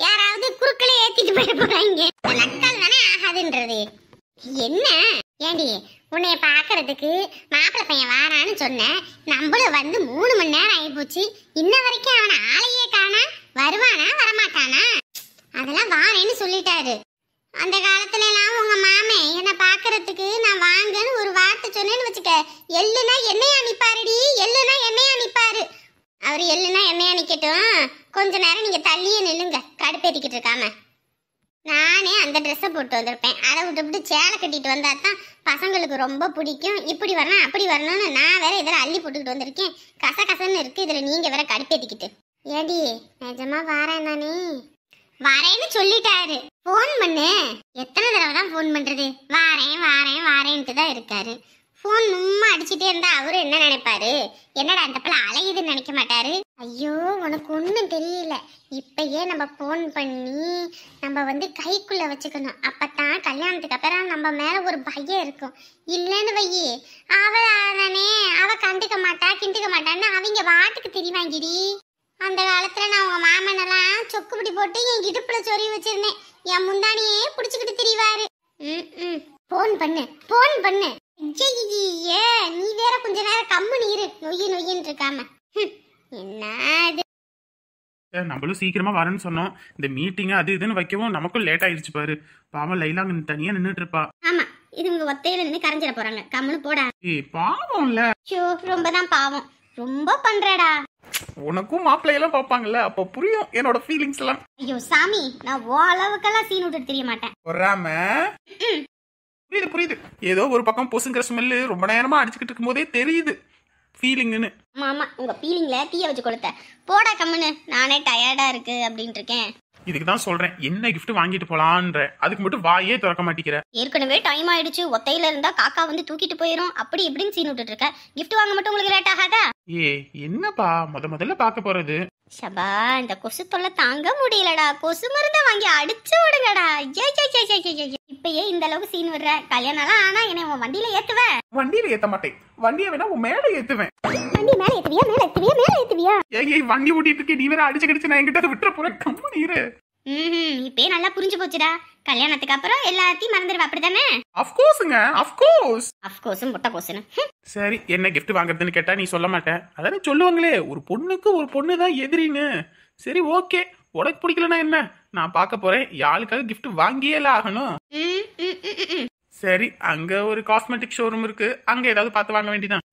யாராவது குறுக்களே ஏத்திட்டு போயிட போறாங்க. நக்கல் தானே ஆகாதுன்றது. என்ன ஏண்டி உன்னைய பாக்குறதுக்கு மாப்பிள்ளை பையன் வாரான்னு சொன்னேன். நம்மளும் வந்து 3 மணி நேரம் ஆயிப்போச்சு. இன்ன வரைக்கும் அவனை ஆளையே காணா. வருவானா வரமாட்டானா? அதெல்லாம் வாரேன்னு சொல்லிட்டாரு. அந்த காலத்துல எல்லாம் உங்க மாமே என்ன பாக்குறதுக்கு நான் வாங்கன்னு ஒரு வார்த்தை சொன்னேன்னு வச்சுக்க, எள்ளுனா என்னையா நிப்பாருடி, எள்ளுனா என்னையா நிப்பாரு. அவரு எள்ளுனா என்னையா நிக்கட்டும், கொஞ்ச நேரம் நீங்க தள்ளியே நில்லுங்க, கடுப்பேத்திக்கிட்டு இருக்காம. நானே அந்த ட்ரெஸ்ஸை போட்டு வந்திருப்பேன். அதை விட்டு சேலை கட்டிட்டு வந்தா தான் பசங்களுக்கு ரொம்ப பிடிக்கும். இப்படி வரணும் அப்படி வரணும்னு நான் வேற இதில் அள்ளி போட்டுக்கிட்டு வந்திருக்கேன். கசகசன்னு இருக்கு. இதுல நீங்க வேற கடுப்பேத்திக்கிட்டு. ஏடி நிஜமா வாரேன் தானே? வரேன்னு சொல்லிட்டாரு. போன் பண்ணு. எத்தனை தடவை தான் போன் பண்றது? வாரேன் வாரேன் வாரேன்ட்டு தான் இருக்காரு. போன் சும்மா அடிச்சுட்டே இருந்தா அவரு என்ன நினைப்பாரு? என்னடா அந்த பிள்ளை அலையுதுன்னு நினைக்க மாட்டாரு? ஐயோ உனக்கு ஒன்றும் தெரியல. இப்பயே நம்ம போன் பண்ணி நம்ம வந்து கைக்குள்ள வச்சுக்கணும். அப்பதான் கல்யாணத்துக்கு அப்புறம் நம்ம மேல ஒரு பயம் இருக்கும். இல்லைன்னு வையி அவனே அவ கண்டுக்க மாட்டா கிண்டுக்க மாட்டான்னு அவங்க வாட்டுக்கு தெரிவாங்கிடி. அந்த காலத்துல நான் உங்க மாமனெல்லாம் சொக்குப்பிடி போட்டு என் இடுப்புல சொறி வச்சிருந்தேன். என் முந்தானியே புடிச்சுக்கிட்டு திரிவாரு. போன் பண்ணு போன் பண்ணு. ஏ நீ வேற கொஞ்ச நேரம் கம்மு நீரு நொய்யின்னு இருக்காம. என்ன நம்மளும் சீக்கிரமா வரேன்னு சொன்னோம். இந்த மீட்டிங் அது இதுன்னு வைக்கவும் நமக்கும் லேட் ஆயிடுச்சு பாரு. பாவம் லைலா அங்க தனியா நின்னுட்டு இருப்பா. ஆமா இது உங்க ஒத்தையில நின்று கரைஞ்சிட போறாங்க. கம்முன்னு போடா. பாவம்ல. ரொம்பதான் பாவம். ரொம்ப பண்றடா. உனக்கும் மாப்பிள்ளையெல்லாம் பாப்பாங்கல்ல, அப்ப புரியும் என்னோட ஃபீலிங்ஸ் எல்லாம். ஐயோ சாமி, நான் ஓ அளவுக்கெல்லாம் சீன் விட்டுட்டு தெரிய மாட்டேன். புரியுது புரியுது. ஏதோ ஒரு பக்கம் பொசுங்கிற ஸ்மெல்லு ரொம்ப நேரமா அடிச்சுக்கிட்டு இருக்கும் போதே தெரியுது ஃபீலிங்னு. ஆமா உங்க ஃபீலிங்ல தீய வச்சு கொளுத்த. போடா கம்முன்னு. நானே டயர்டா இருக்கு அப்படின்ட்டு இருக்கேன். இதுக்கு தான் சொல்றேன் என்ன கிஃப்ட் வாங்கிட்டு போலான்ற. அதுக்கு மட்டும் வாயே திறக்க மாட்டேங்கிற. ஏற்கனவே டைம் ஆயிடுச்சு. ஒத்தையில இருந்தா காக்கா வந்து தூக்கிட்டு போயிரும். அப்படி இப்படின்னு சீன் விட்டுட்டு இருக்க. கிஃப்ட் வாங்க மட்டும் உங்களுக்கு லேட் ஆகாதா? என்னப்பா முதல்ல பார்க்க போறது? ஷபா இந்த கொசு தொல்லை தாங்க முடியலடா. கொசு மருந்த வாங்கி அடிச்சு விடுங்கடா. இப்பயே இந்த அளவுக்கு சீன் விடுற. கல்யாணம் ஆனா என்ன உன் வண்டியில ஏத்துவ? வண்டியில ஏத்த மாட்டேன். வண்டியை வேணா உன் மேல ஏத்துவேன். வண்டி மேல ஏத்துவியா மேல ஏத்துவியா மேல ஏத்துவியா? ஏய் வண்டி ஓட்டிட்டு இருக்கே, நீ வேற அடிச்சு கடிச்சு நான் என்கிட்ட விட்டுற போறேன். கம்மு நீரு. இப்பயே நல்லா புரிஞ்சு போச்சுடா. கல்யாணத்துக்கு அப்புறம் எல்லாத்தையும் மறந்துடுவா அப்படிதானே? அஃப்கோர்ஸ்ங்க அஃப்கோர்ஸ். அஃப்கோர்ஸ் முட்டை கோசுன்னு. சரி என்ன கிஃப்ட் வாங்குறதுன்னு கேட்டா நீ சொல்ல மாட்டேன். அதானே சொல்லுவாங்களே ஒரு பொண்ணுக்கு ஒரு பொண்ணு தான் எதிரின்னு. சரி ஓகே, உனக்கு பிடிக்கலன்னா என்ன, நான் பார்க்க போறேன். யாருக்காக கிஃப்ட் வாங்கியே ஆகணும். சரி அங்க ஒரு காஸ்மெட்டிக் ஷோரூம் இருக்கு, அங்க ஏதாவது பார்த்து வாங்க வேண்டியதான்.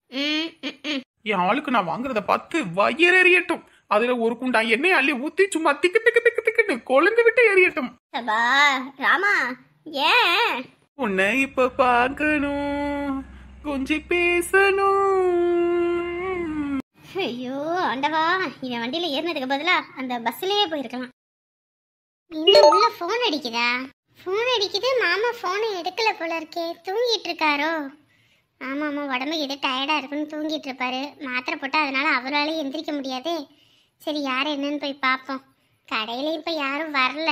என் ஆளுக்கு நான் வாங்குறத பார்த்து வயிறெறியட்டும். அதுல ஒரு குண்டா எண்ணெய் அள்ளி ஊத்தி சும்மா திக்கு திக்கு திக்கு திக்குன்னு கொழுந்து விட்டு எறியட்டும். ராமா ஏன் உன்னை இப்ப பார்க்கணும், கொஞ்சம் பேசணும். ஐயோ ஆண்டவா, இவன் வண்டியில ஏறினதுக்கு பதிலா அந்த பஸ்லயே போயிருக்கலாம். இன்னும் உள்ள போன் அடிக்குதா? போன் அடிக்குது. மாமா போனை எடுக்கல போல இருக்கே. தூங்கிட்டு இருக்காரோ? ஆமா ஆமா உடம்புக்கு எது டயர்டா இருக்குன்னு தூங்கிட்டு இருப்பாரு. மாத்திரை போட்டா அதனால அவரால எந்திரிக்க முடியாதே. சரி யாரு என்னன்னு போய் பார்ப்போம். கடையில இப்ப யாரும் வரல.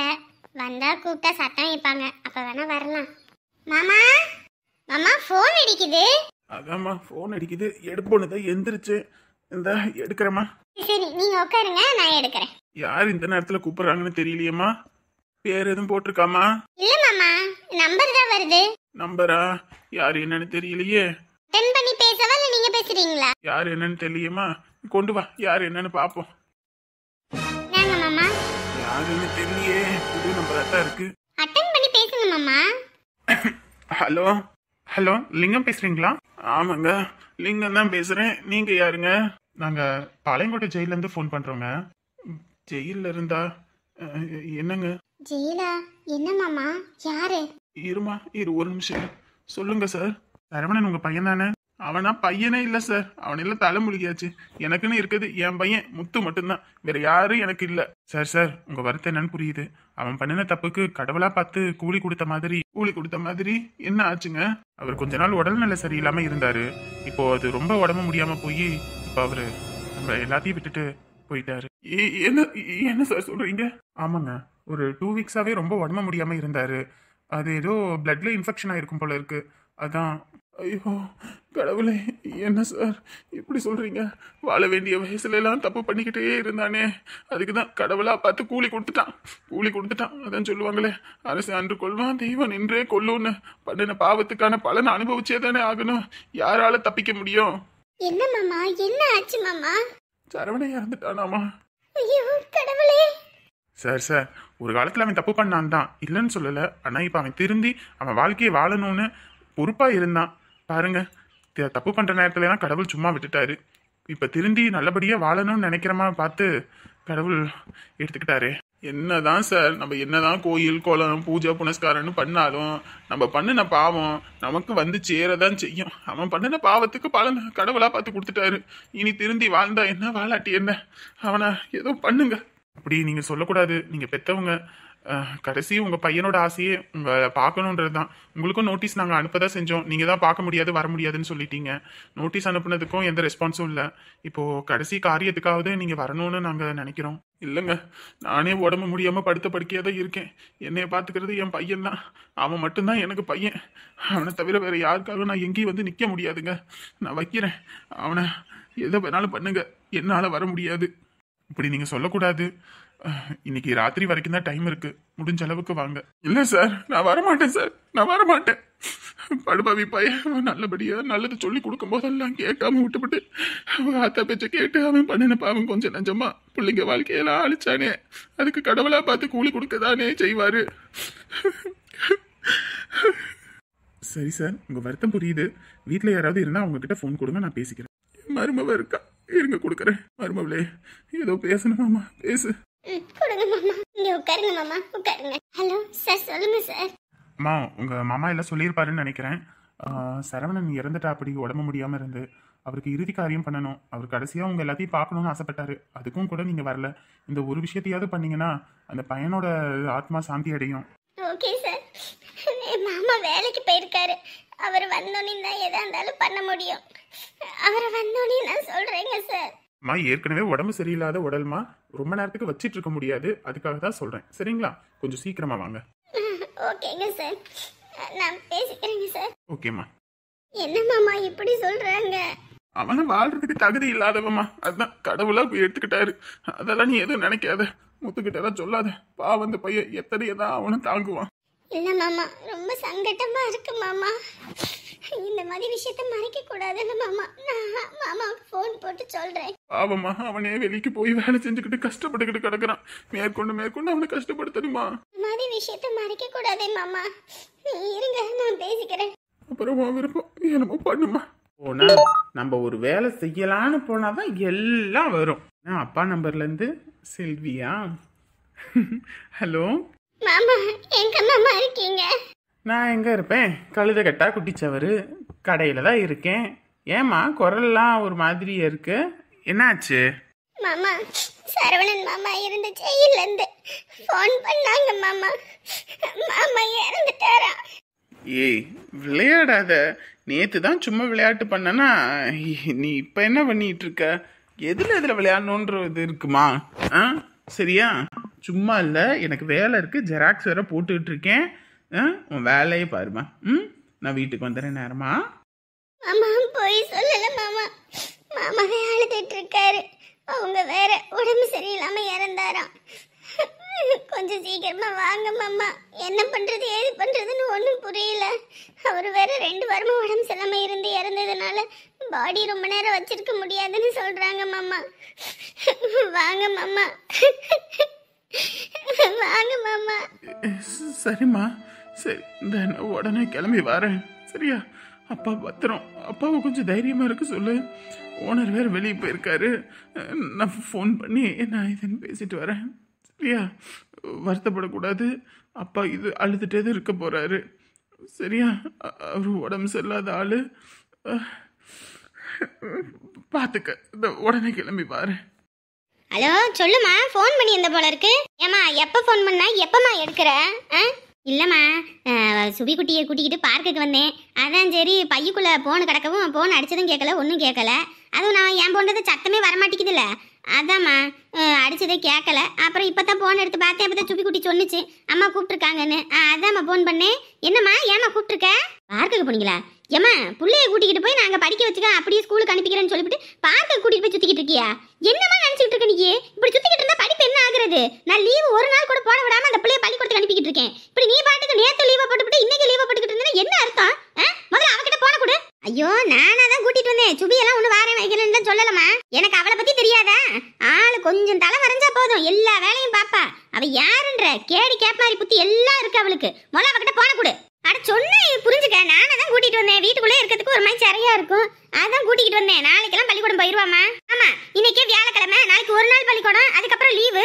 வந்தா கூப்பிட்டா சத்தம் வைப்பாங்க, அப்ப வேணா வரலாம். மாமா மாமா போன் அடிக்குது. அதாம்மா போன் அடிக்குது. எடுப்போனதான் எந்திரிச்சு இந்த எடுக்கிறேம்மா. சரி நீங்க உட்காருங்க, நான் எடுக்கிறேன். யார் இந்த நேரத்துல கூப்பிடுறாங்கன்னு தெரியலையேம்மா. பேர் எதுவும் போட்டிருக்காமா? இல்ல மாமா நம்பர் தான் வருது. நம்பரா? யார் என்னன்னு தெரியலையே. அட்டெண்ட் பண்ணி பேசவா இல்ல நீங்க பேசுறீங்களா? யார் என்னன்னு தெரியலையேம்மா. கொண்டு வா யார் என்னன்னு பாப்போம். நாங்க மாமா யாருன்னு தெரியலையே. புது நம்பரா தான் இருக்கு. அட்டெண்ட் பண்ணி பேசுங்க மாமா. ஹலோ ஹலோ லிங்கம் பேசுறீங்களா? ஆமாங்க லிங்கம் தான் பேசுறேன். நீங்க யாருங்க? நாங்க பாளையங்கோட்டை ஜெயில இருந்து போன் பண்றோங்க. ஜெயில இருந்தா என்னங்க? ஜெயிலா? என்ன மாமா? யாரு? இருமா இரு ஒரு நிமிஷம். சொல்லுங்க சார். சரவணன் உங்க பையன் தானே? அவனா பையனே இல்ல சார். அவனெல்லாம் தலை முழுகியாச்சு. எனக்குன்னு இருக்குது என் பையன் முத்து மட்டும்தான், வேற யாரும் எனக்கு இல்ல சார். சார் உங்க வருத்தம் என்னன்னு புரியுது. அவன் பண்ணின தப்புக்கு கடவுளா பார்த்து கூலி கொடுத்த மாதிரி என்ன ஆச்சுங்க? அவர் கொஞ்ச நாள் உடல்நிலை சரியில்லாம இருந்தாரு. இப்போ அது ரொம்ப உடம்பு முடியாம போய் இப்போ அவரு நம்ம எல்லாத்தையும் விட்டுட்டு போயிட்டாரு. என்ன சார் சொல்றீங்க? ஆமாங்க ஒரு 2 வீக்ஸாவே ரொம்ப உடம்பு முடியாம இருந்தாரு. அது ஏதோ பிளட்ல இன்ஃபெக்ஷன் ஆயிருக்கும் போல இருக்கு. அதான் ஐயோ கடவுளே, என்ன சார் இப்படி சொல்றீங்க? வாழ வேண்டிய வயசுல எல்லாம் தப்பு பண்ணிக்கிட்டே இருந்தானே, அதுக்கு தான் கடவுளா பார்த்து கூலி கொடுத்துட்டான். அதான் சொல்லுவாங்களே, அரசு அன்று கொள்வான் தெய்வம் நின்றே கொல்லுன்னு. பண்ணின பாவத்துக்கான பலனை அனுபவிச்சே தானே ஆகணும். யாரால தப்பிக்க முடியும்? என்ன மாமா, என்ன ஆச்சு மாமா? சரவணை இறந்துட்டானாமா. ஐயோ கடவுளே. சார் ஒரு காலத்துல அவன் தப்பு பண்ணான் தான், இல்லைன்னு சொல்லல. ஆனா இப்ப அவன் திருந்தி அவன் வாழ்க்கையை வாழணும்னு பொறுப்பா இருந்தான் பாருங்க. தப்பு பண்ற நேரத்துல எல்லாம் கடவுள் சும்மா விட்டுட்டாரு. இப்ப திருந்தி நல்லபடியா வாழணும்னு நினைக்கிறமா பார்த்து கடவுள் எடுத்துக்கிட்டாரு. என்னதான் சார் நம்ம என்னதான் கோயில் கோலம் பூஜை புனஸ்காரம்னு பண்ணாலும் நம்ம பண்ணின பாவம் நமக்கு வந்து சேரதான் செய்யும். அவன் பண்ணின பாவத்துக்கு பலன் கடவுளா பார்த்து கொடுத்துட்டாரு. இனி திருந்தி வாழ்ந்தா என்ன, வாழாட்டி என்ன, அவனை ஏதோ பண்ணுங்க. அப்படி நீங்க சொல்லக்கூடாது. நீங்க பெத்தவங்க. கடைசி உங்க பையனோட ஆசையே உங்களை பார்க்கணுன்றது தான். உங்களுக்கும் நோட்டீஸ் நாங்கள் அனுப்பதான் செஞ்சோம். நீங்க தான் பார்க்க முடியாது வர முடியாதுன்னு சொல்லிட்டீங்க. நோட்டீஸ் அனுப்புனதுக்கும் எந்த ரெஸ்பான்ஸும் இல்லை. இப்போ கடைசி காரியத்துக்காவது நீங்க வரணும்னு நாங்க நினைக்கிறோம். இல்லைங்க, நானே உடம்பு முடியாம படுத்த படுக்கையா தான் இருக்கேன். என்னைய பார்த்துக்கிறது என் பையன் தான். அவன் மட்டும்தான் எனக்கு பையன். அவனை தவிர வேற யாருக்காகவும் நான் எங்கேயும் வந்து நிக்க முடியாதுங்க. நான் வைக்கிறேன். அவனை எதை வேணாலும் பண்ணுங்க, என்னால வர முடியாது. இப்படி நீங்க சொல்லக்கூடாது. இன்னைக்கு ராத்திரி வரைக்கும் தான் டைம் இருக்கு. முடிஞ்ச அளவுக்கு வாங்க. இல்ல சார், நான் வரமாட்டேன் சார், நான் வரமாட்டேன். படுபாவி பையன் நல்லபடியா நல்லது சொல்லி கொடுக்கும் போதெல்லாம் கேட்காம விட்டுவிட்டு ஆத்தா பேச்ச கேட்டு அவன் பண்ணின பாவம் கொஞ்சம் நஞ்சமா பிள்ளைங்க வாழ்க்கையெல்லாம் அழிச்சானே, அதுக்கு கடவுளா பார்த்து கூலி கொடுக்கதானே செய்வாரு. சரி சார், உங்க வருத்தம் புரியுது. வீட்டுல யாராவது இருந்தா அவங்க கிட்ட போன் கொடுங்க, நான் பேசிக்கிறேன். மருமவ இருக்கா, இருங்க கொடுக்குறேன். மருமவளே ஏதோ பேசணுமாமா, பேசு. கொடுங்க மாமா, இங்க உட்காருங்க மாமா, உட்காருங்க. ஹலோ சார், சொல்லுங்க சார். அம்மா, உங்க மாமா எல்லாம் சொல்லியிருப்பாருன்னு நினைக்கிறேன். சரவணன் இறந்துட்டா, அப்படி உடம்பு முடியாம இருந்து அவருக்கு இறுதி காரியம் பண்ணணும். அவர் கடைசியா உங்க எல்லாத்தையும் பார்க்கணும்னு ஆசைப்பட்டாரு. அதுக்கும் கூட நீங்க வரல. இந்த ஒரு விஷயத்தையாவது பண்ணீங்கன்னா அந்த பையனோட ஆத்மா சாந்தி அடையும். Okay sir. மாமா வேலைக்கு போயிருக்காரு. அவர் வந்தோடனே தான் எதா இருந்தாலும் பண்ண முடியும். அவர் வந்தோடனே நான் சொல்றேங்க சார். அம்மா, ஏற்கனவே உடம்பு சரியில்லாத உடல்மா, ரொம்ப நேரத்துக்கு வச்சிட்டு இருக்க முடியாது. அதுக்காக தான் சொல்றேன். சரிங்களா, கொஞ்சம் சீக்கிரமா வாங்க. ஓகேங்க சார், நான் பேசிக்கிறேங்க சார். ஓகேம்மா. என்ன மாமா இப்படி சொல்றாங்க? அவனை வாழ்றதுக்கு தகுதி இல்லாதவமா, அதுதான் கடவுளா எடுத்துக்கிட்டாரு. அதெல்லாம் நீ எதுவும் நினைக்காத, முத்துக்கிட்டதான் சொல்லாத. அந்த பையன் எத்தனையதான் அவனும் தாங்குவான். இல்ல மாமா, ரொம்ப சங்கட்டமா இருக்கு மாமா. இந்த மாதிரி விஷயத்த மறைக்க கூடாதுல்ல மாமா. நான் மாமாவுக்கு போன் போட்டு சொல்றேன். பாவமா, அவனே வெளிக்கு போய் வேலை செஞ்சுக்கிட்டு கஷ்டப்பட்டுக்கிட்டு கிடக்குறான். மேற்கொண்டு அவனை கஷ்டப்படுத்தணுமா? இந்த மாதிரி விஷயத்த மறைக்க கூடாதே மாமா. இருங்க, நான் பேசிக்கிறேன். அப்புறம் விருப்பம் என்னமோ பண்ணுமா. போனா நம்ம ஒரு வேலை செய்யலான்னு போனாதான் எல்லாம் வரும். அப்பா நம்பர்ல இருந்து செல்வியா? ஹலோ மாமா, எங்க மாமா இருக்கீங்க? நான் எங்க இருப்பேன், கழுத கட்டா குட்டிச்சவரு கடையில தான் இருக்கேன். ஏமா குரல்லாம் ஒரு மாதிரியா இருக்கு, என்னாச்சு? மாமா, சரவணன் மாமா இருந்த ஜெயில இருந்து போன் பண்ணாங்க மாமா. மாமா இறந்துட்டாரா? ஏய் விளையாடாத. நேத்து தான் சும்மா விளையாட்டு பண்ணனா, நீ இப்ப என்ன பண்ணிட்டு இருக்க? எதுல விளையாடணுன்றது இருக்குமா? சரியா, சும்மா இல்ல, எனக்கு வேலை இருக்கு. ஜெராக்ஸ் வேற போட்டுட்டு இருக்கேன். உன் வேலையை பாருமா. நான் வீட்டுக்கு வந்துடுறேன் நேரமா. மாமா போய் சொல்லல மாமா. மாமாவே அழுதுட்டு இருக்காரு. அவங்க வேற உடம்பு சரியில்லாம இறந்தாராம். கொஞ்சம் சீக்கிரமா வாங்க மாமா. என்ன பண்றது ஏது பண்றதுன்னு ஒன்றும் புரியல. அவர் வேற 2 வாரமா உடம்பு சரியில்லாம இருந்து இறந்ததுனால பாடி ரொம்ப நேரம் வச்சிருக்க முடியாதுன்னு சொல்றாங்க மாமா. வாங்க மாமா, வாங்க மாமா. சரிம்மா, சரி, இந்த உடனே கிளம்பி வரேன். சரியா, அப்பா பத்திரம். அப்பாவை கொஞ்சம் தைரியமா இருக்க சொல்லு. ஓனர் வேற வெளியே போயிருக்காரு. நான் ஃபோன் பண்ணி நான் இதுன்னு பேசிட்டு வரேன். சரியா, வருத்தப்படக்கூடாது. அப்பா இது அழுதுட்டே தான் இருக்க போறாரு. சரியா, அவரு உடம்பு சரியில்லாத ஆளு. பார்த்துக்க, இந்த உடனே கிளம்பி பாரு. ஹலோ சொல்லுமா, ஃபோன் பண்ணி இருந்த போல இருக்கு. ஏமா எப்போ ஃபோன் பண்ணா எப்பமா எடுக்கிற? இல்லைம்மா, சுபிக்குட்டியை கூட்டிக்கிட்டு பார்க்குக்கு வந்தேன். அதான் சரி, பையக்குள்ளே ஃபோன் கிடக்கவும் ஃபோன் அடிச்சதும் கேட்கல, ஒன்றும் கேட்கல. அதுவும் நான் என் போன்றது சத்தமே வரமாட்டேங்குதுல்ல, அதாம்மா அடிச்சதே கேட்கல. அப்புறம் இப்போ தான் ஃபோன் எடுத்து பார்த்தேன். அப்போ தான் சுபிக்குட்டி சொன்னிச்சு அம்மா கூப்பிட்ருக்காங்கன்னு. அதாம்மா ஃபோன் பண்ணேன். என்னம்மா, ஏம்மா கூப்பிட்ருக்க? பார்க்குக்கு போனீங்களா? ஏமா புள்ளைய கூட்டிக்கிட்டு போய் நாங்க படிக்க வச்சுக்க அப்படியே ஸ்கூலுக்கு அனுப்பிக்கிறேன்னு சொல்லிட்டு பார்க்க கூட்டிட்டு போய் சுத்திக்கிட்டு இருக்கியா? என்னமா நினைச்சிட்டு இருக்க நீ? இப்படி சுத்திக்கிட்டு இருந்தா படிப்பு என்ன ஆகுறது? நான் லீவு ஒரு நாள் கூட போட விடாம அந்த பிள்ளைய பள்ளிக்கூடத்துக்கு அனுப்பிக்கிட்டு இருக்கேன். இப்படி நீ பாட்டுக்கு நேத்து லீவா போட்டுவிட்டு இன்னைக்கு லீவா போட்டுக்கிட்டு இருந்தா என்ன அர்த்தம்? முதல்ல அவகிட்ட போன கொடு. ஐயோ நானா தான் கூட்டிட்டு வந்தேன். சுபி எல்லாம் ஒண்ணு வாரேன் வைக்கிறேன்னு தான் சொல்லலமா. எனக்கு அவளை பத்தி தெரியாதா? ஆளு கொஞ்சம் தலை வரைஞ்சா போதும் எல்லா வேலையும் பாப்பா. அவ யாருன்ற கேடி கேப் மாதிரி புத்தி எல்லாம் இருக்கு அவளுக்கு. முதல்ல அவகிட்ட போன கொடு. அட சொன்ன புரிஞ்சுக்க. நானே தான் கூட்டிட்டு வந்தேன். வீட்டுக்குள்ளே இருக்கிறதுக்கு ஒரு மாதிரி சரியா இருக்கும். அதான் கூட்டிகிட்டு வந்தேன். நாளைக்கெல்லாம் பள்ளிக்கூடம் போயிருவாமா? ஆமா இன்னைக்கே வியாழக்கிழமை, நாளைக்கு ஒரு நாள் பள்ளிக்கூடம், அதுக்கப்புறம் லீவு.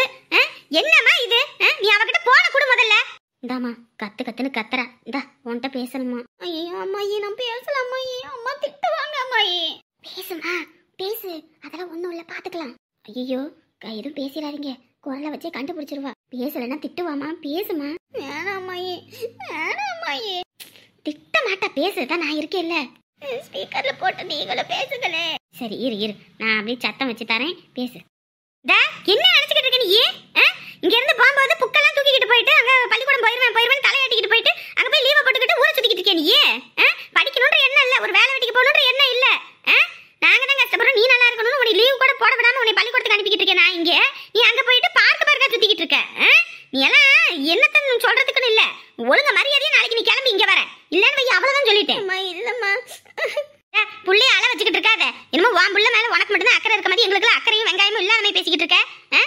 என்னம்மா இது? நீ அவகிட்ட போன கொடு முதல்ல. இந்தாமா கத்து கத்துன்னு கத்துறா. இந்தா உன்கிட்ட பேசணுமா? ஐயோ அம்மாயி நான் பேசலாம் அம்மாயி. அம்மா திட்டுவாங்க அம்மாயி. பேசுமா பேசு, அதெல்லாம் ஒண்ணும் இல்ல பாத்துக்கலாம். ஐயோ எதுவும் பேசிடாதீங்க, குரலை வச்சே கண்டுபிடிச்சிருவா. பேசலன்னா திட்டுவாமா, பேசுமா. வேணாம் அம்மாயி வேணாம் அம்மாயி. திட்ட மாட்டா, பேசுதான் நான் இருக்கேன்ல. ஸ்பீக்கர்ல போட்டு நீங்களும் பேசுங்களே. சரி இரு இரு, நான் அப்படியே சத்தம் வச்சு தரேன், பேசு. என்ன நினைச்சுக்கிட்டு இருக்க நீ? இங்க இருந்து போகும்போது புக்கெல்லாம் தூக்கிட்டு போயிட்டு அங்க பள்ளிக்கூடம் போயிருவேன் தலையாட்டிக்கிட்டு போயிட்டு அங்க போய் லீவை போட்டுக்கிட்டு ஊரை சுத்திக்கிட்டு இருக்கே நீ. படிக்கணும்ன்ற எண்ணம் இல்ல, ஒரு வேலை வெட்டிக்கு போகணுன்ற எண்ணம் இல்ல. நாங்க தான் கஷ்டப்படுறோம், நீ நல்லா இருக்கணும்னு உனக்கு லீவு கூட போட விடாம உன்னை பள்ளிக்கூடத்துக்கு அனுப்பிக்கிட்டு இருக்கேன் நான் இங்க. நீ அங்க போயிட்டு பார்க்க சுத்திக்கிட்டு இருக்க. நீ எல்லாம் என்னத்த சொல்றதுக்குன்னு இல்ல. ஒழுங்க மரியாதையா நாளைக்கு நீ கிளம்பி இங்க வர. இல்லன்னு வை, அவ்வளவுதான் சொல்லிட்டேன். இல்லம்மா புள்ளைய அழ வச்சுக்கிட்டு இருக்காத. என்னமோ உன் புள்ள மேல உனக்கு மட்டும்தான் அக்கறை இருக்க மாதிரி எங்களுக்கு அக்கறையும் வெங்காயமும் இல்லாத மாதிரி பேசிக்கிட்டு இருக்க.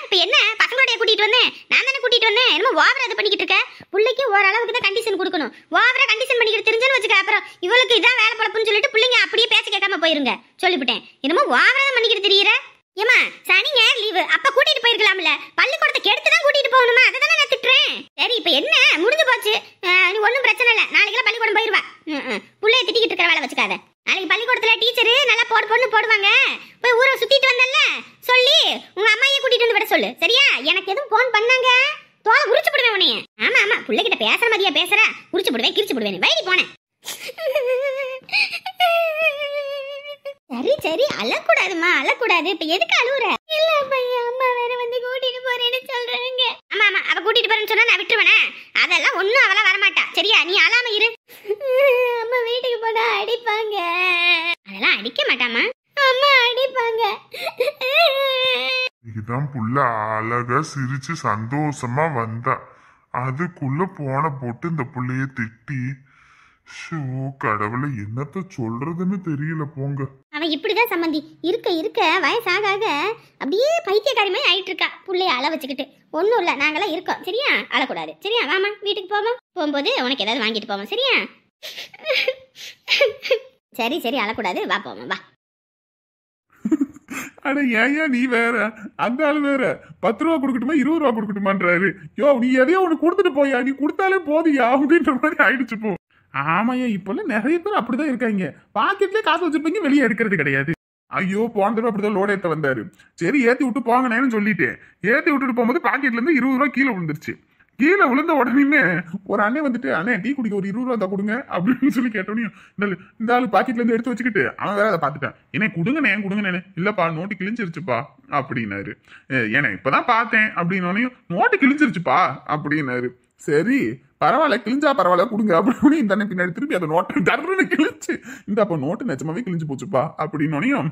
இப்ப என்ன பசங்களோடைய கூட்டிட்டு வந்தேன், நான் தானே கூட்டிட்டு வந்தேன். என்னமோ ஓவரா இது பண்ணிக்கிட்டு இருக்க. புள்ளைக்கு ஓரளவுக்கு தான் கண்டிஷன் கொடுக்கணும். ஓவரா கண்டிஷன் பண்ணிக்கிட்டு தெரிஞ்சுன்னு வச்சுக்க, அப்புறம் இவளுக்கு இதான் வேலை பழப்புன்னு சொல்லிட்டு பிள்ளைங்க அப்படியே பேச கேட்காம போயிருங்க சொல்லிவிட்டேன். என்னமோ ஓவரா பண்ணிக்கிட்டு தெரியுற. ஏமா சனி ஞாயிறு லீவு, அப்ப கூட்டிட்டு போயிருக்கலாம்ல. பள்ளிக்கூடத்தை கெடுத்து தான் கூட்டிட்டு போகணுமா? அதை நான் திட்டுறேன். சரி இப்ப என்ன முடிஞ்சு போச்சு, நீ ஒன்னும் பிரச்சனை இல்லை. நாளைக்கெல்லாம் பள்ளிக்கூடம் போயிருவா. புள்ளைய திட்டிக்கிட்டு இருக்கிற வேலை வச்சுக்காத. நாளைக்கு பள்ளிக்கூடத்துல டீச்சரு நல்லா பொண்ணு போடுவாங்க. போய் ஊரை சுத்திட்டு வந்தல்ல சொல்லி உங்க அம்மாயை கூட்டிட்டு வந்து விட சொல்லு, சரியா? எனக்கு எதுவும் போன் பண்ணாங்க தோலை உரிச்சு போடுவேன் உனைய. ஆமா ஆமா பிள்ளைகிட்ட பேசுற மாதிரியா பேசுற? உரிச்சு போடுவேன் கிரிச்சு போடுவேன். வைடி போனேன். சரி சரி அழக்கூடாதுமா அழக்கூடாது. இப்ப எதுக்கு அழுவுற? இல்ல பையன் அம்மா வேற வந்து கூட்டிட்டு போறேன்னு சொல்றாங்க. ஆமா ஆமா அவ கூட்டிட்டு போறேன்னு சொன்னா நான் விட்டுருவேனே? அதெல்லாம் ஒண்ணும் அவளா வரமாட்டா, சரியா? நீ அழாம இரு. அம்மா வீட்டுக்கு போனா அடிப்பாங்க. அதெல்லாம் அடிக்க மாட்டாமா, அம்மா அடிப்பாங்க. இதுதான் புள்ள அழகா சிரிச்சு சந்தோஷமா வந்தா, அதுக்குள்ள போன போட்டு இந்த புள்ளைய திட்டி. ஷோ கடவுளை என்னத்த சொல்றதுன்னு தெரியல போங்க. அவன் இப்படிதான் சம்பந்தி இருக்க இருக்க வயசாக அப்படியே பைத்தியக்காரமே ஆயிட்டு இருக்கா. புள்ளைய அழ வச்சுக்கிட்டு. ஒன்னும் இல்ல, நாங்கெல்லாம் இருக்கோம், சரியா? அழக்கூடாது, சரியா? வாமா வீட்டுக்கு போவோம். போகும்போது உனக்கு ஏதாவது வாங்கிட்டு போவோம், சரியா? சரி சரி அழக்கூடாது, வா போவோம் வா. அட ஏயா நீ வேற, அந்த ஆள் வேற 10 ரூபா கொடுக்கட்டுமா 20 ரூபா கொடுக்கட்டுமான்றாரு. யோ நீ எதையோ ஒண்ணு கொடுத்துட்டு போயா, நீ கொடுத்தாலே போதியா அப்படின்ற மாதிரி ஆயிடுச்சு போ. ஆமாயா இப்பெல்லாம் நிறைய பேர் அப்படிதான் இருக்காங்க. பாக்கெட்லயே காசு வச்சிருப்பீங்க, வெளியே எடுக்கிறது கிடையாது. ஐயோ போன தடவை அப்படிதான் லோட ஏத்த வந்தாரு. சரி ஏத்தி விட்டு போங்கன்னு சொல்லிட்டேன். ஏத்தி விட்டுட்டு போகும்போது பாக்கெட்ல இருந்து 20 ரூபா கீழே விழுந்துருச்சு. கீழே விழுந்த உடனே ஒரு அண்ணன் வந்துட்டு, அண்ணே டீ குடிக்க ஒரு 20 ரூபா தான் கொடுங்க அப்படின்னு சொல்லி கேட்டோனையும் இந்த ஆளு பாக்கெட்ல இருந்து எடுத்து வச்சுக்கிட்டு அவன் வேற அதை பார்த்துட்டான். என்ன கொடுங்கண்ணே கொடுங்கண்ணே. இல்லப்பா நோட்டு கிழிஞ்சிருச்சுப்பா அப்படின்னாரு. ஏன்னா இப்பதான் பார்த்தேன் அப்படின்னோனையும் நோட்டு கிழிஞ்சிருச்சுப்பா அப்படின்னாரு. சரி பரவாயில்ல கிழிஞ்சா பரவாயில்ல கொடுங்க அப்படின்னு இந்த அண்ணன் பின்னாடி திருப்பி அந்த நோட்டை தர்றன்னு கிழிச்சு, இந்த அப்ப நோட்டு நிஜமாவே கிழிஞ்சு போச்சுப்பா அப்படின்னோனையும்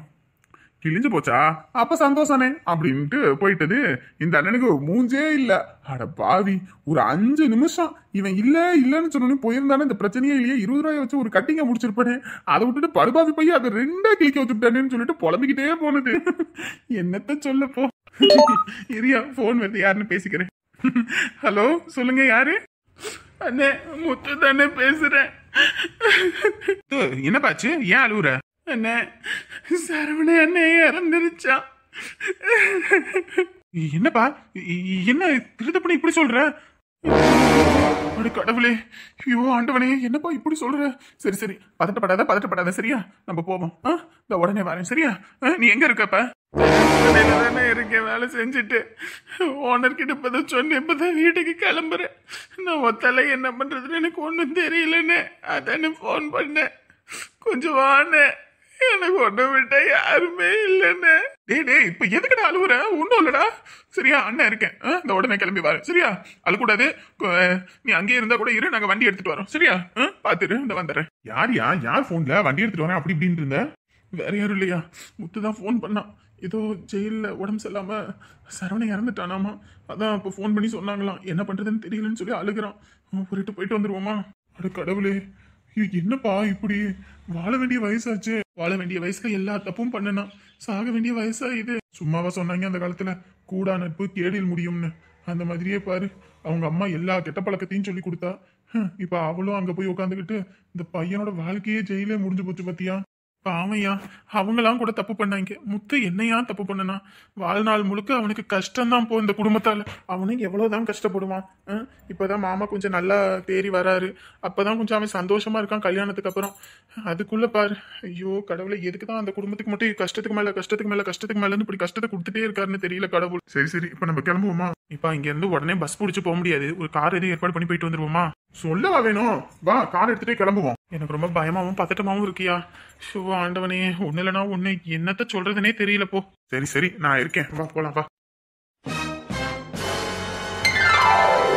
கிழிஞ்சு போச்சா அப்ப சந்தோஷனே அப்படின்ட்டு போயிட்டது. இந்த அண்ணனுக்கு மூஞ்சே இல்ல. அட பாவி ஒரு 5 நிமிஷம் இவன் இல்லன்னு சொன்னோன்னு போயிருந்தானே இந்த பிரச்சனையே இல்லையே, 20 ரூபாய் வச்சு ஒரு கட்டிங்க முடிச்சிருப்பானே. அதை விட்டுட்டு படுபாவி போய் அதை 2 கிளிக்க வச்சுட்டானேன்னு சொல்லிட்டு புலம்பிக்கிட்டே போனது. என்னத்த சொல்லப்போ. இரியா போன் வருது, யாருன்னு பேசிக்கிறேன். ஹலோ சொல்லுங்க யாரு? அண்ணே முத்து தானே பேசுறேன். என்னப்பாச்சு, ஏன் அழுவுற? அண்ணே சரவணே அண்ணே இறந்துருச்சா. என்னப்பா என்ன திருத்தப்படி இப்படி சொல்ற? கடவுளே ஐயோ ஆண்டவனே என்னப்பா இப்படி சொல்ற? சரி சரி பதட்டப்படாத சரியா? நம்ம போவோம். இந்த உடனே வரேன் சரியா? நீ எங்க இருக்கப்ப? இருக்கேன் வேலை செஞ்சுட்டு ஓனர்கிட்ட இப்பதான் சொன்னேன், இப்பதான் வீட்டுக்கு கிளம்புறேன். நான் ஒத்தலை என்ன பண்றதுன்னு எனக்கு ஒன்றும் தெரியலன்னு அதானே போன் பண்ணேன். கொஞ்சம் வானே எனக்கு ஒண்ணு விட்டா யாருமே இல்லைன்னு. டேய் இப்ப எதுக்குடா அழுவுற? ஒண்ணும் இல்லடா. சரியா, அண்ணன் இருக்கேன். இந்த உடனே கிளம்பி வரேன். சரியா, அழுக்கூடாது. நீ அங்கேயே இருந்தா கூட இரு, நாங்க வண்டி எடுத்துட்டு வரோம். சரியா, பாத்துரு, இந்த வந்துடுறேன். யார் போன்ல வண்டி எடுத்துட்டு வரேன் அப்படி இப்படின்னு இருந்த? வேற யாரும் இல்லையா? முத்துதான் போன் பண்ணான். ஏதோ ஜெயில உடம்பு சரியில்லாம சரவணன் இறந்துட்டானாமா. அதான் இப்போ ஃபோன் பண்ணி சொன்னாங்களாம். என்ன பண்றதுன்னு தெரியலன்னு சொல்லி அழுகிறான். போயிட்டு வந்துருவோமா? அட கடவுளே, என்னப்பா இப்படி? வாழ வேண்டிய வயசாச்சு. வாழ வேண்டிய வயசுல எல்லா தப்பும் பண்ணனா, சாக வேண்டிய வயசா இது? சும்மாவா சொன்னாங்க அந்த காலத்துல கூடா நட்பு கேடில் முடியும்னு? அந்த மாதிரியே பாரு, அவங்க அம்மா எல்லா கெட்ட பழக்கத்தையும் சொல்லி கொடுத்தா. இப்ப அவளும் அங்க போய் உட்காந்துக்கிட்டு இந்த பையனோட வாழ்க்கையே ஜெயிலே முடிஞ்சு போச்சு பத்தியா? பாவையா, அவங்களாம் கூட தப்பு பண்ணாங்க. முத்து என்னையா தப்பு பண்ணனா? வாழ்நாள் முழுக்க அவனுக்கு கஷ்டம்தான் போ இந்த குடும்பத்தால. அவனுக்கு எவ்வளவுதான் கஷ்டப்படுவான். இப்பதான் மாமா கொஞ்சம் நல்லா தேறி வராரு. அப்பதான் கொஞ்சம் அவன் சந்தோஷமா இருக்கான் கல்யாணத்துக்கு அப்புறம். அதுக்குள்ள பாரு, ஐயோ கடவுளை, எதுக்குதான் அந்த குடும்பத்துக்கு மட்டும் கஷ்டத்துக்கு மேலன்னு இப்படி கஷ்டத்தை கொடுத்துட்டே இருக்காருன்னு தெரியல கடவுள். சரி இப்ப நம்ம கிளம்புவோமா? இப்ப இங்க இருந்து உடனே பஸ் பிடிச்சு போக முடியாது. ஒரு கார் எதுவும் ஏற்பாடு பண்ணி போயிட்டு வந்துருவோமா? சொல்லவா வேணும்? வா, கார் எடுத்துட்டே கிளம்புவோம். எனக்கு ரொம்ப பயமாவும் பதட்டமாவும் இருக்கியா? ஷோ ஆண்டவனே, ஒண்ணு இல்லைனா ஒண்ணு, என்னத்த சொல்றதுனே தெரியல போ. சரி நான் இருக்கேன், வா போலாம் வா.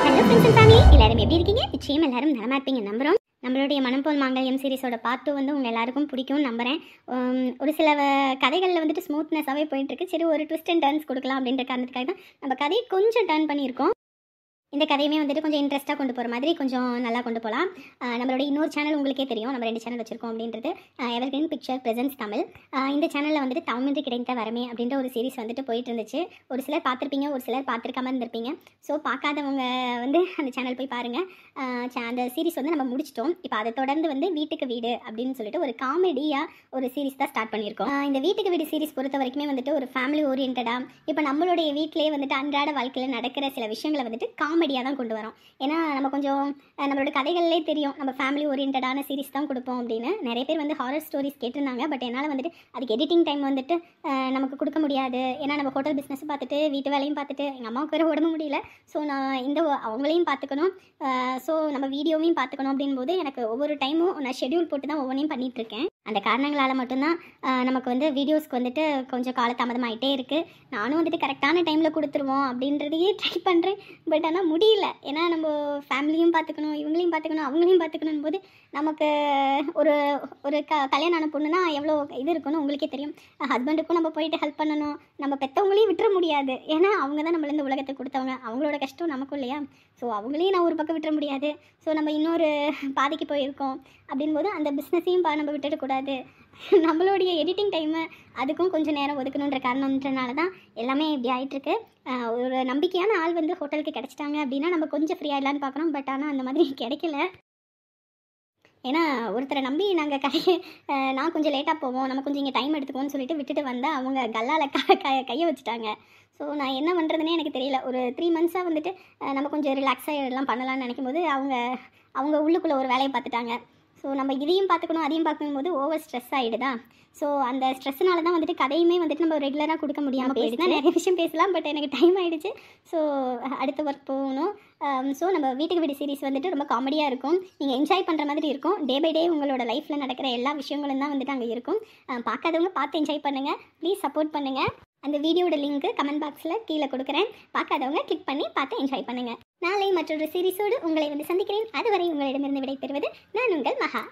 ஹலோ ஃப்ரெண்ட்ஸ் அண்ட் ஃபேமிலி, எல்லாரும் எப்படி இருக்கீங்க? நிச்சயம் எல்லாரும் நலமா இருப்பீங்க நம்புறோம். நம்மளுடைய மனம் போல் மாங்கல்யம் சீரிஸோட பார்ட் 2 வந்து உங்கள் எல்லாருக்கும் பிடிக்கும்னு நம்புறேன். ஒரு சில கதைகளில் வந்துட்டு ஸ்மூத்னஸாகவே போயிட்டுருக்கு. சரி, ஒரு ட்விஸ்ட் அண்ட் டர்ன்ஸ் கொடுக்கலாம் அப்படின்ற காரணத்துக்காக தான் நம்ம கதையை கொஞ்சம் டர்ன் பண்ணியிருக்கோம். இந்த கதையுமே வந்துட்டு கொஞ்சம் இன்ட்ரெஸ்ட்டாக கொண்டு போகிற மாதிரி கொஞ்சம் நல்லா கொண்டு போகலாம். நம்மளோட இன்னொரு சேனல் உங்களுக்கே தெரியும், நம்ம 2 சேனல் வச்சுருக்கோம் அப்படின்றது. Evergreen picture presence Tamil. இந்த சேனலில் வந்துட்டு தமிழ் கிடைத்த வரமே அப்படின்ற ஒரு சீரிஸ் வந்துட்டு போயிட்டு இருந்துச்சு. ஒரு சிலர் பார்த்துருப்பீங்க, ஒரு சிலர் பார்த்துருக்காம இருந்திருப்பீங்க. ஸோ பார்க்காதவங்க வந்து அந்த சேனல் போய் பாருங்கள். அந்த சீரிஸ் வந்து நம்ம முடிச்சிட்டோம். இப்போ அதை தொடர்ந்து வந்து வீட்டுக்கு வீடு அப்படின்னு சொல்லிட்டு ஒரு காமெடியாக ஒரு சீரிஸ் தான் ஸ்டார்ட் பண்ணியிருக்கோம். இந்த வீட்டுக்கு வீடு சீரிஸ் பொறுத்த வரைக்குமே வந்துட்டு ஒரு ஃபேமிலி ஓரியன்டாக, இப்போ நம்மளுடைய வீட்டிலேயே வந்துட்டு அன்றாட வாழ்க்கையில் நடக்கிற சில விஷயங்களை வந்துட்டு காமெடியாக தான் கொண்டு வரோம். ஏன்னா நம்ம கொஞ்சம் நம்மளோட கதைகள்லேயே தெரியும், நம்ம ஃபேமிலி ஓரியன்டான சீரிஸ் தான் கொடுப்போம் அப்படின்னு. நிறைய பேர் வந்து ஹாரர் ஸ்டோரிஸ் கேட்டிருந்தாங்க. பட் என்னால் வந்துட்டு அதுக்கு எடிட்டிங் டைம் வந்துட்டு நமக்கு கொடுக்க முடியாது. ஏன்னா நம்ம ஹோட்டல் பிஸ்னஸ் பார்த்துட்டு வீட்டு வேலையும் பார்த்துட்டு எங்கள் அம்மாவுக்கு வேறு உடம்பு முடியல. ஸோ நான் அவங்களையும் பார்த்துக்கணும், ஸோ நம்ம வீடியோவையும் பார்த்துக்கணும் அப்படின்போது எனக்கு ஒவ்வொரு டைமும் நான் ஷெடியூல் போட்டு தான் ஒவ்வொன்றையும் பண்ணிகிட்ருக்கேன். அந்த காரணங்களால் மட்டும்தான் நமக்கு வந்து வீடியோஸ்க்கு வந்துட்டு கொஞ்சம் காலதாமதமாகிட்டே இருக்குது. நானும் வந்துட்டு கரெக்டான டைமில் கொடுத்துருவோம் அப்படின்றதையே ட்ரை பண்ணுறேன். பட் ஆனால் முடியல. ஏன்னா நம்ம ஃபேமிலியும் பார்த்துக்கணும், இவங்களையும் பார்த்துக்கணும், அவங்களையும் பார்த்துக்கணும் போது நமக்கு ஒரு ஒரு கல்யாணம் ஆன பொண்ணுனா எவ்வளோ இது இருக்குன்னு உங்களுக்கே தெரியும். ஹஸ்பண்டுக்கும் நம்ம போயிட்டு ஹெல்ப் பண்ணணும், நம்ம பெற்றவங்களையும் விட்டுற முடியாது. ஏன்னா அவங்க தான் நம்மள இந்த உலகத்தை கொடுத்தவங்க, அவங்களோட கஷ்டம் நமக்கும் இல்லையா? ஸோ அவங்களையும் நான் ஒரு பக்கம் விட்டுற முடியாது. ஸோ நம்ம இன்னொரு பாதிக்கு போயிருக்கோம் அப்படின்போது அந்த பிஸ்னஸையும் நம்ம விட்டுடக்கூடாது. நம்மளுடைய எடிட்டிங் டைமு அதுக்கும் கொஞ்சம் நேரம் ஒதுக்கணுன்ற காரணம்ன்றனால தான் எல்லாமே இப்படி ஆகிட்டுருக்கு. ஒரு நம்பிக்கையான ஆள் வந்து ஹோட்டலுக்கு கிடச்சிட்டாங்க அப்படின்னா நம்ம கொஞ்சம் ஃப்ரீயாகலான்னு பார்க்குறோம். பட் ஆனால் அந்த மாதிரி கிடைக்கல. ஏன்னா ஒருத்தரை நம்பி நாங்கள் நான் கொஞ்சம் லேட்டாக போவோம், நம்ம கொஞ்சம் இங்கே டைம் எடுத்துக்கோன்னு சொல்லிட்டு விட்டுட்டு வந்தால் அவங்க கல்லால் கையை வச்சுட்டாங்க. ஸோ நான் என்ன பண்ணுறதுனே எனக்கு தெரியல. ஒரு 3 மந்த்ஸாக வந்துட்டு நம்ம கொஞ்சம் ரிலாக்ஸாக எல்லாம் பண்ணலான்னு நினைக்கும் போது அவங்க உள்ளுக்குள்ளே ஒரு வேலையை பார்த்துட்டாங்க. ஸோ நம்ம இதையும் பார்த்துக்கணும் அதையும் பார்க்கும்போது ஓவர் ஸ்ட்ரெஸ் ஆகிடுதா. ஸோ அந்த ஸ்ட்ரெஸ்னால தான் வந்துட்டு கதையுமே வந்துட்டு நம்ம ரெகுலராக கொடுக்க முடியாமல் போயிடுச்சு. நிறைய விஷயம் பேசலாம், பட் எனக்கு டைம் ஆகிடுச்சு. ஸோ அடுத்த ஒர்க் போகணும். ஸோ நம்ம வீட்டுக்கு வீடு சீரிஸ் வந்துட்டு ரொம்ப காமெடியாக இருக்கும், நீங்கள் என்ஜாய் பண்ணுற மாதிரி இருக்கும். டே பை டே உங்களோட லைஃப்பில் நடக்கிற எல்லா விஷயங்களும் தான் வந்துட்டு அங்கே இருக்கும். பார்க்காதவங்க பார்த்து என்ஜாய் பண்ணுங்கள், ப்ளீஸ் சப்போர்ட் பண்ணுங்கள். அந்த வீடியோட லிங்க்கு கமெண்ட் பாக்ஸில் கீழே கொடுக்குறேன். பார்க்காதவங்க கிளிக் பண்ணி பார்த்து என்ஜாய் பண்ணுங்கள். நாளை மற்றொரு சீரிஸோடு உங்களை வந்து சந்திக்கிறேன். அதுவரை உங்களிடமிருந்து விடைபெறுவது நான் உங்கள் மகா.